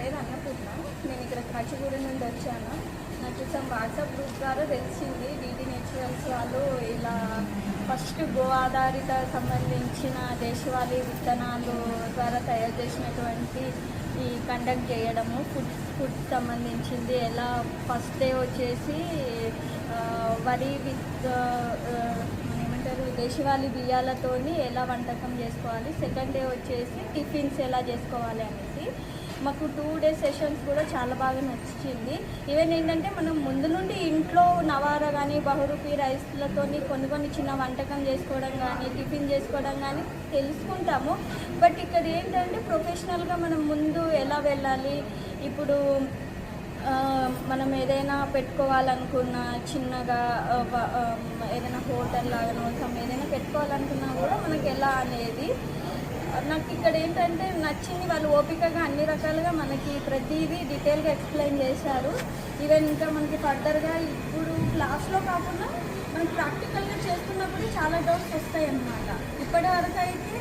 పేరు అన్నపూర్ణ. నేను ఇక్కడ కాచిగూడ నుండి వచ్చాను. నాకు వాట్సాప్ గ్రూప్ ద్వారా తెలిసింది డీటీ నేచురల్స్ వాళ్ళు ఇలా ఫస్ట్ గో ఆధారిత సంబంధించిన దేశవాళీ విత్తనాలు ద్వారా తయారు చేసినటువంటి ఈ కండక్ట్ చేయడము ఫుడ్ సంబంధించింది. ఎలా ఫస్ట్ డే వచ్చేసి వరి విత్ ఏమంటారు దేశవాళీ బియ్యాలతోని ఎలా వంటకం చేసుకోవాలి, సెకండ్ డే వచ్చేసి టిఫిన్స్ ఎలా చేసుకోవాలి అనేసి మాకు 2 days సెషన్స్ కూడా చాలా బాగా నచ్చింది. ఈవెన్ ఏంటంటే మనం ముందు నుండి ఇంట్లో నవారా కానీ బహురూపీ రైస్లతోని కొన్ని చిన్న వంటకం చేసుకోవడం కానీ టిఫిన్ చేసుకోవడం కానీ తెలుసుకుంటాము. బట్ ఇక్కడ ఏంటంటే ప్రొఫెషనల్గా మనం ముందు ఎలా వెళ్ళాలి, ఇప్పుడు మనం ఏదైనా పెట్టుకోవాలనుకున్నా చిన్నగా ఏదైనా హోటల్ లాగానో ఏదైనా పెట్టుకోవాలనుకున్నా కూడా మనకి ఎలా అనేది నాకు ఇక్కడ ఏంటంటే నచ్చింది. వాళ్ళు ఓపికగా అన్ని రకాలుగా మనకి ప్రతిదీ డీటెయిల్గా ఎక్స్ప్లెయిన్ చేశారు. ఈవెన్ ఇంకా మనకి ఫర్దర్గా ఇప్పుడు క్లాస్లో కాకుండా మనం ప్రాక్టికల్గా చేస్తున్నప్పుడు చాలా డౌట్స్ వస్తాయి అన్నమాట. ఇప్పటి వరకు అయితే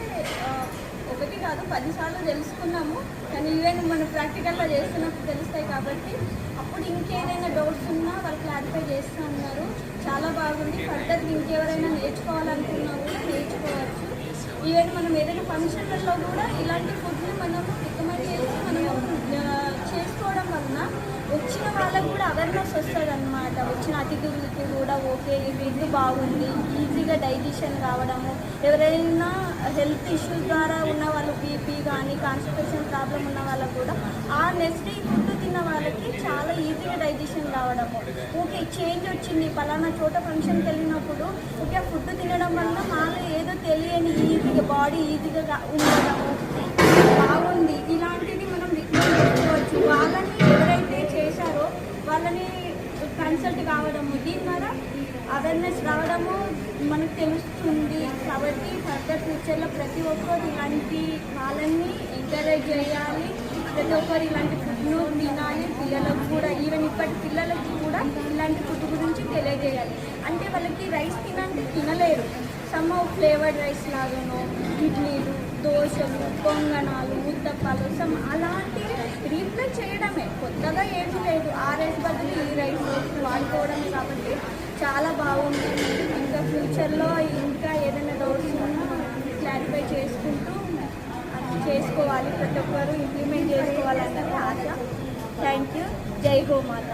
1 కాదు 10 సార్లు తెలుసుకున్నాము, కానీ ఈవెన్ మనం ప్రాక్టికల్గా చేస్తున్నప్పుడు తెలుస్తాయి కాబట్టి అప్పుడు ఇంకేదైనా డౌట్స్ ఉన్నా వాళ్ళు క్లారిఫై చేస్తూ ఉన్నారు. చాలా బాగుంది. ఫర్దర్గా ఇంకెవరైనా నేర్చుకోవాలనుకున్నా కూడా నేర్చుకోవచ్చు. ఈవెన్ మనం ఏదైనా ఫంక్షన్లలో కూడా ఇలాంటి ఫుడ్ని మనము రికమెండ్ చేసి మనము చేసుకోవడం వలన వచ్చిన వాళ్ళకు కూడా అవేర్నెస్ వస్తుంది అన్నమాట. వచ్చిన అతిథులకి కూడా ఓకే ఈ ఫుడ్ బాగుంది, ఈజీగా డైజెషన్ కావడము, ఎవరైనా హెల్త్ ఇష్యూస్ ద్వారా ఉన్న వాళ్ళు బీపీ కానీ కాన్స్టిపేషన్ ప్రాబ్లం ఉన్న వాళ్ళకు కూడా ఆ నెక్స్ట్ డే ఫుడ్ తిన్న వాళ్ళకి చాలా ఈజీగా డైజెషన్ కావడము. ఓకే చేంజ్ వచ్చింది పలానా చోట ఫంక్షన్కి వెళ్ళినప్పుడు ఓకే ఆ ఫుడ్ తినడం వల్ల మాలో ఏదో తెలియని ఈజీగా బాడీ ఈజీగా ఉండడము బాగుంది. ఇలాంటివి మనం రికమెండ్ చేసుకోవచ్చు. వాళ్ళని ఎవరైతే చేశారో వాళ్ళని కన్సల్ట్ కావడము, దీని ద్వారా అవేర్నెస్ రావడము మనకు తెలుస్తుంది. కాబట్టి ఫర్దర్ ఫ్యూచర్లో ప్రతి ఒక్కరు ఇలాంటి వాళ్ళని ఎంకరేజ్ చేయాలి. ప్రతి ఒక్కరు ఇలాంటి ఫుడ్ను తినాలి. పిల్లలకు కూడా ఈవెన్ ఇప్పటి పిల్లలకి కూడా ఇలాంటి ఫుడ్ గురించి తెలియజేయాలి. అంటే వాళ్ళకి రైస్ తినంటే తినలేరు. సమ్ ఫ్లేవర్డ్ రైస్ లాగానో ఇడ్లీలు దోశలు పొంగనాలు ఉత్తప్పాలు సమ్ అలాంటి రీప్లేస్ చేయడమే, కొత్తగా ఏమీ లేదు. ఆ రైస్ బదులు ఈ రైస్ వాడుకోవడమే. కాబట్టి చాలా బాగుంది. ఇంకా ఫ్యూచర్లో ఇంకా ఏదైనా డౌట్స్ క్లారిఫై చేసుకుంటూ చేసుకోవాలి. ప్రతి ఒక్కరు ఇంప్లిమెంట్ చేసుకోవాలన్నది ఆశ. Thank you. జై గోమాత.